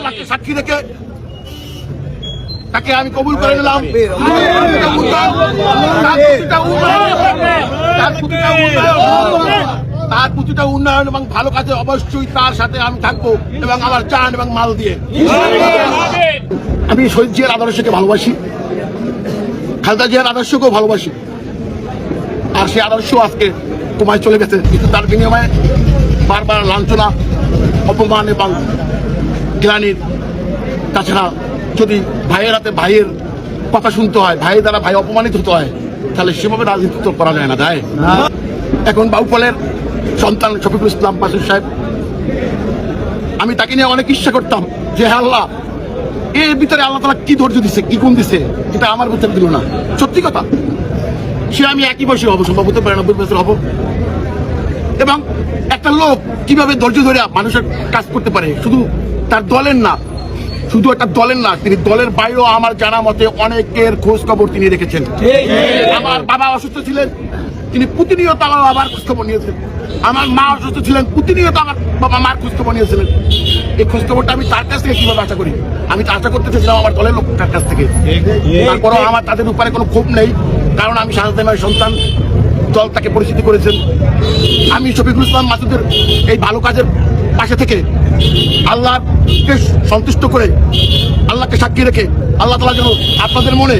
আল্লাহকে সাক্ষী রেখে তাকে আমি কবুল করে নিলাম। তার প্রতিটা উন্নয়ন এবং ভালো কাজে অবশ্যই তার সাথে আমি থাকবো এবং আমার জান এবং মাল দিয়ে। আমি শহীদ জিয়ার আদর্শকে ভালোবাসি, খালেদা জিয়ার আদর্শকেও ভালোবাসি, আর সেই আদর্শ আজকে তোমায় চলে গেছে। কিন্তু তার বিনিময়ে বারবার লাঞ্ছনা, অপমান এবং গ্লানির, তাছাড়া যদি ভাইয়ের হাতে ভাইয়ের কথা শুনতে হয়, ভাইয়ের দ্বারা ভাই অপমানিত হতে হয়, তাহলে সেভাবে রাজনীতি তো করা যায় না, তাই এখন বাউফলের সন্তান শফিকুল ইসলাম মাসুদ সাহেব, আমি তাকে নিয়ে অনেক ইচ্ছা করতাম যে আল্লাহ এর ভিতরে আল্লাহ তাআলা কি ধৈর্য দিছে, কি গুণ দিছে, এটা আমার ভিতরে দিল না। সত্যি কথা, সে আমি একই বয়সী হবো, সম্ভবত 92 বছর হবো, এবং একটা লোক কিভাবে ধৈর্য ধরে মানুষের কাজ করতে পারে, শুধু তার দলের না, শুধু একটা দলের না, তিনি দলের বাইরেও আমার জানা মতে অনেকের খোঁজ খবর তিনি রেখেছেন। আমার বাবা অসুস্থ ছিলেন, তিনি প্রতিনিয়ত আমার বাবার খোঁজ খবর নিয়েছেন। আমার মা অসুস্থ ছিলেন, প্রতিনিয়ত আমার বাবা মার খোঁজ খবর নিয়েছিলেন। এই খোঁজ খবরটা আমি তার কাছ থেকে কিভাবে আশা করি? আমি তো আশা করতে চেয়েছিলাম আমার দলের লোকটার কাছ থেকে। তারপরেও আমার তাদের উপরে কোনো ক্ষোভ নেই, কারণ আমি শাহজাহানের সন্তান, দল তাকে পরিচিতি করেছেন। আমি শফিকুল ইসলাম মাসুদের এই ভালো কাজের পাশে থেকে আল্লাহকে সন্তুষ্ট করে, আল্লাহকে সাক্ষী রেখে আল্লাহ তাআলা যেন আপনাদের মনে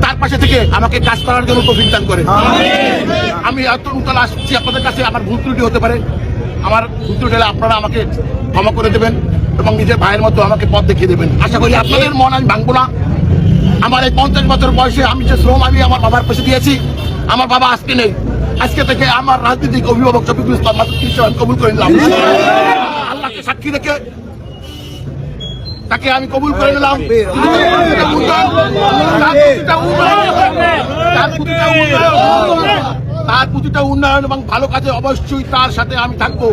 তার পাশে থেকে আমাকে কাজ করার জন্য তৌফিক দান করে। আমি এত উতলা আসছি আপনাদের কাছে, আমার ভুল ত্রুটি হতে পারে, আমার ভুল ত্রুটি হলে আপনারা আমাকে ক্ষমা করে দেবেন এবং নিজের ভাইয়ের মতো আমাকে পথ দেখিয়ে দেবেন। আশা করি আপনাদের মন আমি ভাঙবো না। আমার এই 50 বছর বয়সে আমি যে শ্রম আমি আমার বাবার পাশে দিয়েছি, আমার বাবা আজকে নেই, আজকে থেকে আমার রাজনৈতিক অভিভাবক শফিকুল ইসলাম মাসুদকে কবুল করে নিলাম। আল্লাহকে সাক্ষী রেখে তাকে আমি কবুল করে নিলাম। তার প্রতিটা উন্নয়ন এবং ভালো কাজে অবশ্যই তার সাথে আমি থাকবো।